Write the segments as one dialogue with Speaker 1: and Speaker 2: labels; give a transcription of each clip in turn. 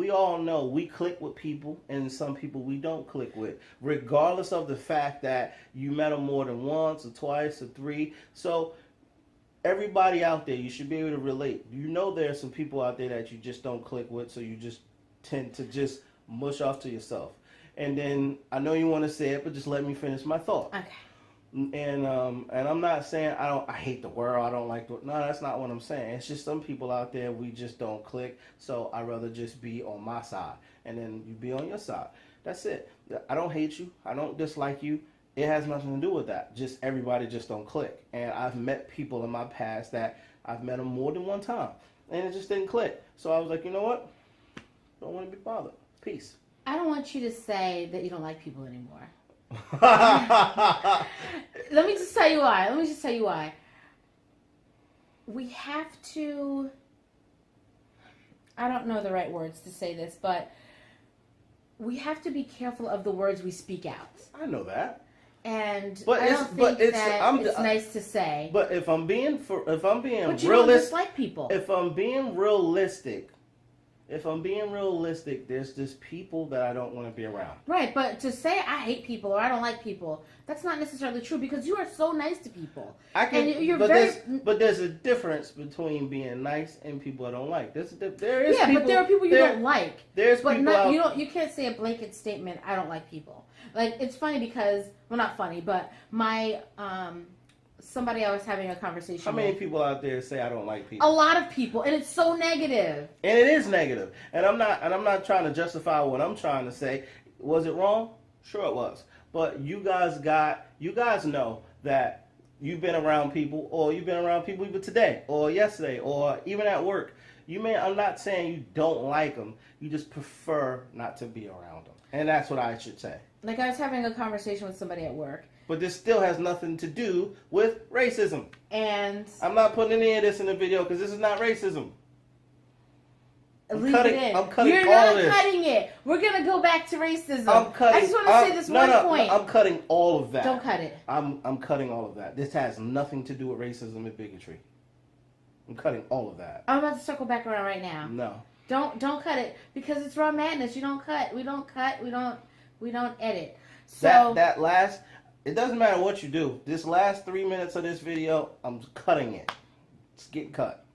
Speaker 1: we all know we click with people and some people we don't click with, regardless of the fact that you met them more than once or twice or three. So everybody out there, you should be able to relate. You know there are some people out there that you just don't click with, so you just tend to just mush off to yourself. And then I know you want to say it, but just let me finish my thought.
Speaker 2: Okay.
Speaker 1: And I'm not saying I hate the world. I don't like the no. That's not what I'm saying. It's just some people out there we just don't click. So I'd rather just be on my side, and then you be on your side. That's it. I don't hate you. I don't dislike you. It has nothing to do with that. Just everybody just don't click. And I've met people in my past that I've met them more than one time, and it just didn't click. So I was like, you know what? Don't want to be bothered. Peace.
Speaker 2: I don't want you to say that you don't like people anymore. Let me just tell you why. We have to, I don't know the right words to say this, but we have to be careful of the words we speak out.
Speaker 1: I know that.
Speaker 2: And
Speaker 1: but
Speaker 2: I don't think it's nice to say.
Speaker 1: But if I'm being
Speaker 2: but
Speaker 1: realistic,
Speaker 2: you don't dislike people.
Speaker 1: If I'm being realistic, there's just people that I don't want to be around.
Speaker 2: Right, but to say I hate people or I don't like people, that's not necessarily true because you are so nice to people.
Speaker 1: But there's a difference between being nice and people I don't like. There is
Speaker 2: but there are people you don't like.
Speaker 1: There's
Speaker 2: but
Speaker 1: people
Speaker 2: you can't say a blanket statement. I don't like people. Like it's funny because not funny, but my somebody I was having a conversation with.
Speaker 1: How many people out there say I don't like people?
Speaker 2: A lot of people, and it's so negative.
Speaker 1: And it is negative. And I'm not trying to justify what I'm trying to say. Was it wrong? Sure it was. But you guys know that you've been around people, or you've been around people even today or yesterday or even at work. I'm not saying you don't like them. You just prefer not to be around them. And that's what I should say.
Speaker 2: Like I was having a conversation with somebody at work.
Speaker 1: But this still has nothing to do with racism.
Speaker 2: And
Speaker 1: I'm not putting any of this in the video because this is not racism. I'm cutting all of this.
Speaker 2: You're not cutting it. We're going to go back to racism. I just want to say this one point.
Speaker 1: I'm cutting all of that.
Speaker 2: Don't cut it.
Speaker 1: I'm cutting all of that. This has nothing to do with racism and bigotry. I'm cutting all of that.
Speaker 2: I'm about to circle back around right now.
Speaker 1: No.
Speaker 2: Don't cut it because it's raw madness. You don't cut. We don't cut. We don't edit. So
Speaker 1: it doesn't matter what you do. This last 3 minutes of this video, I'm cutting it. It's getting cut.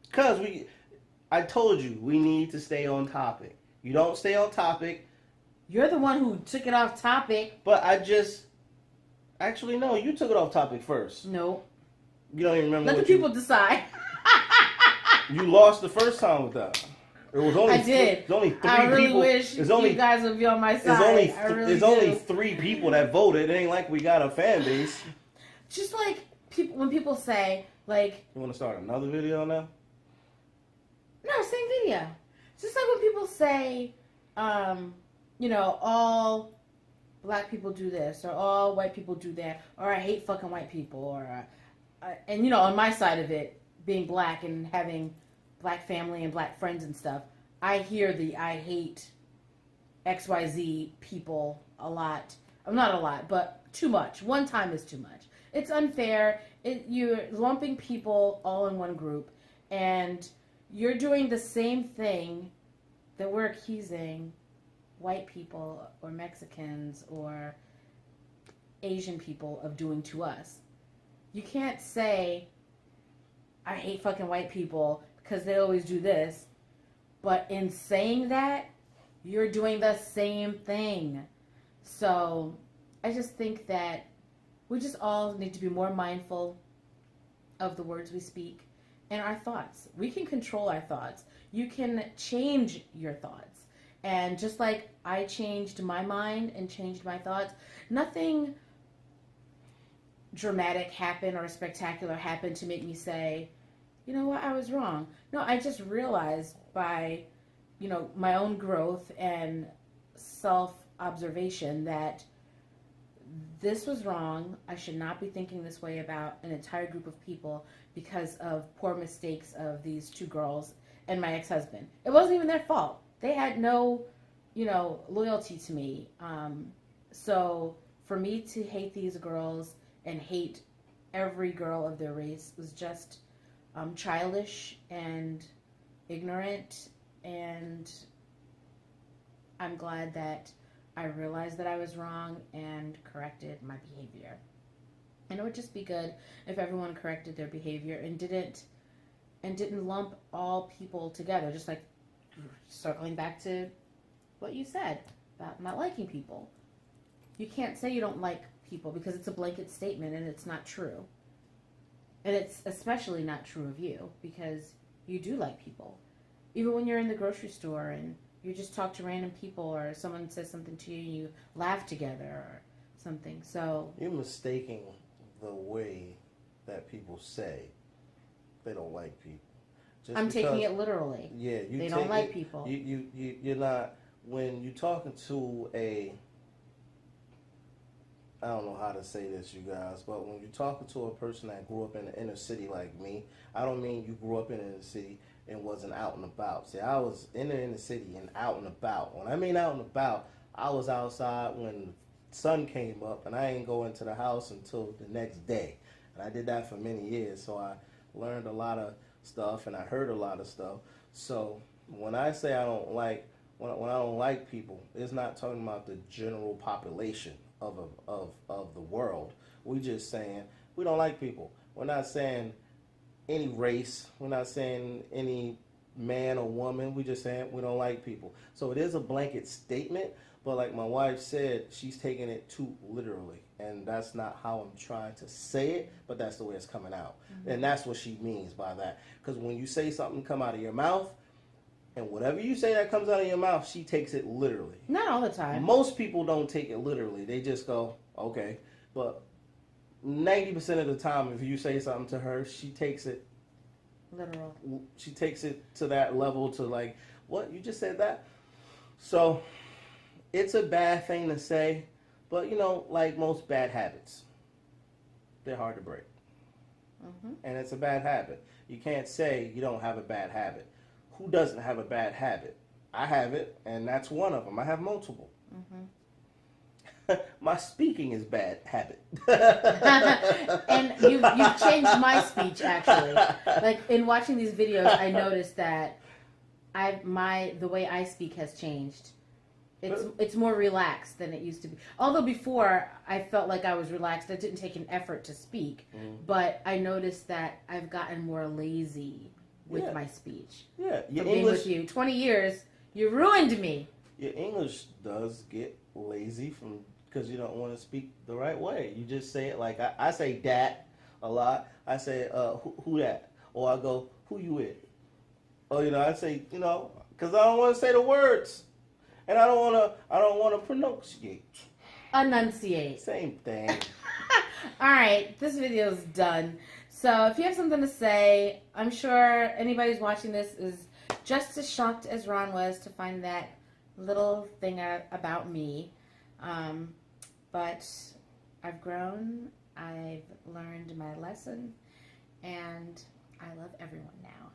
Speaker 1: Because I told you, we need to stay on topic. You don't stay on topic.
Speaker 2: You're the one who took it off topic.
Speaker 1: But actually, no, you took it off topic first.
Speaker 2: No.
Speaker 1: You don't even remember
Speaker 2: Let the people decide.
Speaker 1: You lost the first time with that. It was only
Speaker 2: I did.
Speaker 1: There's only 3 people.
Speaker 2: I really wish you guys would be on my side.
Speaker 1: There's only 3 people that voted. It ain't like we got a fan base.
Speaker 2: Just like when people say, like...
Speaker 1: You want to start another video now?
Speaker 2: No, same video. Just like when people say, all black people do this, or all white people do that, or I hate fucking white people, or... and, on my side of it, being black and having... black family and black friends and stuff, I hear I hate XYZ people a lot. Not a lot, but too much. One time is too much. It's unfair. You're lumping people all in one group, and you're doing the same thing that we're accusing white people or Mexicans or Asian people of doing to us. You can't say, I hate fucking white people because they always do this. But in saying that, you're doing the same thing. So I just think that we just all need to be more mindful of the words we speak and our thoughts. We can control our thoughts. You can change your thoughts. And just like I changed my mind and changed my thoughts, nothing dramatic happened or spectacular happened to make me say, you know what, I was wrong. No, I just realized by, my own growth and self-observation that this was wrong. I should not be thinking this way about an entire group of people because of poor mistakes of these 2 girls and my ex-husband. It wasn't even their fault. They had no, loyalty to me. So for me to hate these girls and hate every girl of their race was just childish and ignorant, and I'm glad that I realized that I was wrong and corrected my behavior. And it would just be good if everyone corrected their behavior and didn't lump all people together, just like circling back to what you said about not liking people. You can't say you don't like people because it's a blanket statement and it's not true. And it's especially not true of you because you do like people. Even when you're in the grocery store and you just talk to random people or someone says something to you and you laugh together or something. So
Speaker 1: you're mistaking the way that people say they don't like people. Just
Speaker 2: I'm taking it literally.
Speaker 1: Yeah,
Speaker 2: they don't like people.
Speaker 1: You're not, when you're talking to I don't know how to say this, you guys, but when you're talking to a person that grew up in the inner city like me, I don't mean you grew up in the inner city and wasn't out and about. See, I was in the inner city and out and about. When I mean out and about, I was outside when the sun came up, and I ain't go into the house until the next day. And I did that for many years, so I learned a lot of stuff and I heard a lot of stuff. So when I say I don't like, when I don't like people, it's not talking about the general population of the world. We just saying we don't like people. We're not saying any race. We're not saying any man or woman. We just saying we don't like people. So it is a blanket statement, but like my wife said, she's taking it too literally, and that's not how I'm trying to say it, but that's the way it's coming out. Mm-hmm. And that's what she means by that. Because when you say something come out of your mouth, and whatever you say that comes out of your mouth, she takes it literally.
Speaker 2: Not all the time.
Speaker 1: Most people don't take it literally. They just go, okay. But 90% of the time, if you say something to her, she takes it
Speaker 2: literal.
Speaker 1: She takes it to that level to like, what? You just said that? So it's a bad thing to say, but you know, like most bad habits, they're hard to break. Mm-hmm. And it's a bad habit. You can't say you don't have a bad habit. Who doesn't have a bad habit? I have it, and that's one of them. I have multiple. Mm-hmm. My speaking is bad habit.
Speaker 2: And you've changed my speech, actually. Like, in watching these videos, I noticed that the way I speak has changed. It's more relaxed than it used to be. Although before, I felt like I was relaxed. I didn't take an effort to speak. Mm. But I noticed that I've gotten more lazy with my speech.
Speaker 1: Yeah.
Speaker 2: Your English, being with you 20 years, you ruined me.
Speaker 1: Your English does get lazy because you don't want to speak the right way. You just say it like I say that a lot. I say who that, or I go who you with, or I say because I don't want to say the words, and I don't want to
Speaker 2: enunciate.
Speaker 1: Same thing.
Speaker 2: All right, this video is done. So if you have something to say, I'm sure anybody who's watching this is just as shocked as Ron was to find that little thing about me. But I've grown, I've learned my lesson, and I love everyone now.